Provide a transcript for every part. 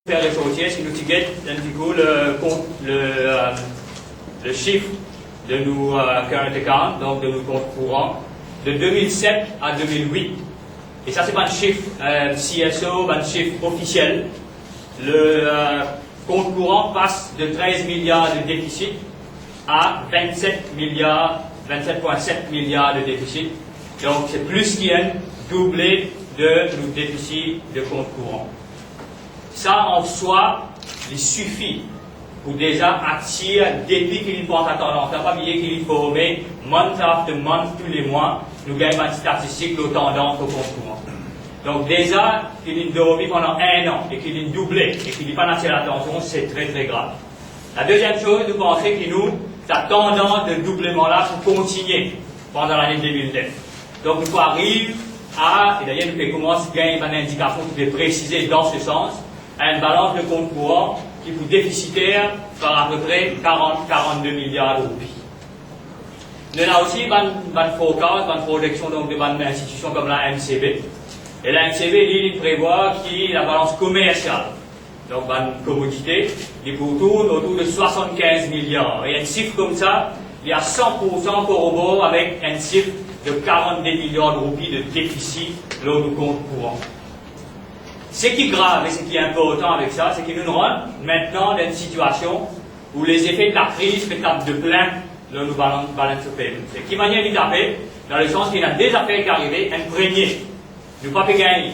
Faire les choses, si nous tigons le chiffre de nos current accounts, donc de nos comptes courants, de 2007 à 2008. Et ça, c'est pas un chiffre CSO, pas un chiffre officiel. Le compte courant passe de 13 milliards de déficit à 27 milliards, 27,7 milliards de déficit. Donc, c'est plus qu'un doublé de nos déficits de compte courant. Ça, en soi, il suffit pour déjà attirer, depuis qu'il porte la tendance. On n'a pas oublié qu'il faut former, month after month, tous les mois, nous gagnons une statistique de tendance au compte courant. Donc déjà, qu'il ait dormi pendant un an et qu'il ait doublé et qu'il n'ait pas attiré l'attention, c'est très très grave. La deuxième chose, nous pensons que cette tendance de doublement-là faut continuer pendant l'année 2009. Donc il faut arriver à, et d'ailleurs nous commençons à gagner une indication qui est précisée dans ce sens, à une balance de compte courant qui est déficitaire par à peu près 40-42 milliards de roupies. Nous avons aussi une forecast, une projection donc, de une institution comme la MCB. Et la MCB, il prévoit qu'il y a la balance commerciale, donc une commodité, qui tourne autour de 75 milliards. Et un chiffre comme ça, il y a 100% corrobore avec un chiffre de 42 milliards de roupies de déficit lors du compte courant. Ce qui est grave et ce qui est important avec ça, c'est que nous rentrons maintenant dans une situation où les effets de la crise tapent de plein dans nos balance of payment. Et qui manière d'y taper, dans le sens qu'il y a des affaires qui arrivent, un premier, nous ne pouvons pas gagner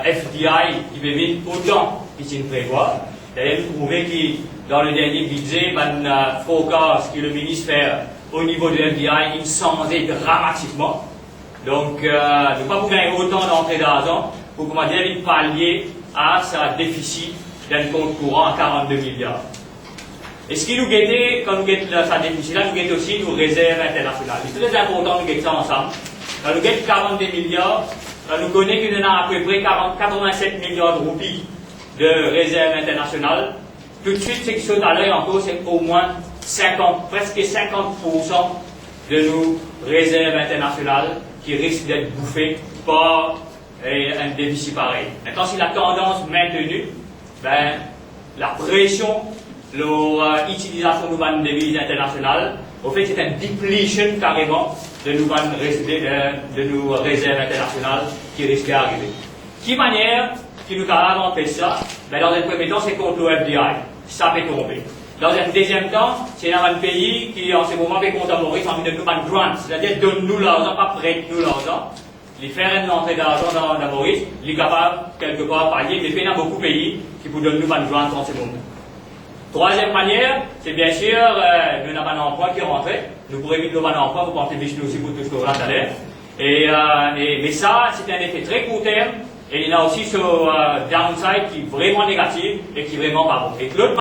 FDI qui va vite autant qu'il prévoit. D'ailleurs, nous trouvons que dans le dernier budget, forecast que le ministre fait au niveau de FDI, il changeait dramatiquement. Donc, nous ne pouvons pas gagner autant d'entrées d'argent pour pallier à ce déficit d'un compte courant à 42 milliards. Et ce qui nous guettait, quand nous guettons ce déficit-là, nous guettons aussi nos réserves internationales. C'est très important de nous guetter ça ensemble. Quand nous guettons 42 milliards, nous connaissons qu'il y en a à peu près 87 milliards de roupies de réserves internationales. Tout de suite, ce qui saute à l'œil encore, c'est au moins 50, presque 50% de nos réserves internationales qui risquent d'être bouffées par un déficit pareil. Maintenant, si la tendance est maintenue, la pression, l'utilisation de devises internationales, au fait, c'est un depletion carrément de nos réserves internationales qui risque d'arriver. Qui manière qui nous a empêché ça? Dans un premier temps, c'est contre le FDI. Ça peut tomber. Dans un deuxième temps, c'est un pays qui, en ce moment, fait contre Maurice en de nous une grant, c'est-à-dire donne-nous l'argent, pas prête-nous l'argent. Les faire une entrée d'argent dans Maurice, il est capable, quelque part, pallier, mais il y a beaucoup de pays qui vous donnent nous une grant en ce moment. Troisième manière, c'est bien sûr, nous n'avons pas d'emploi qui est rentré. Nous pourrions éviter un emploi, vous portez Vishnu aussi pour tout ce qu'on a à mais ça, c'est un effet très court terme, et il y a aussi ce downside qui est vraiment négatif et qui est vraiment pas bon. Et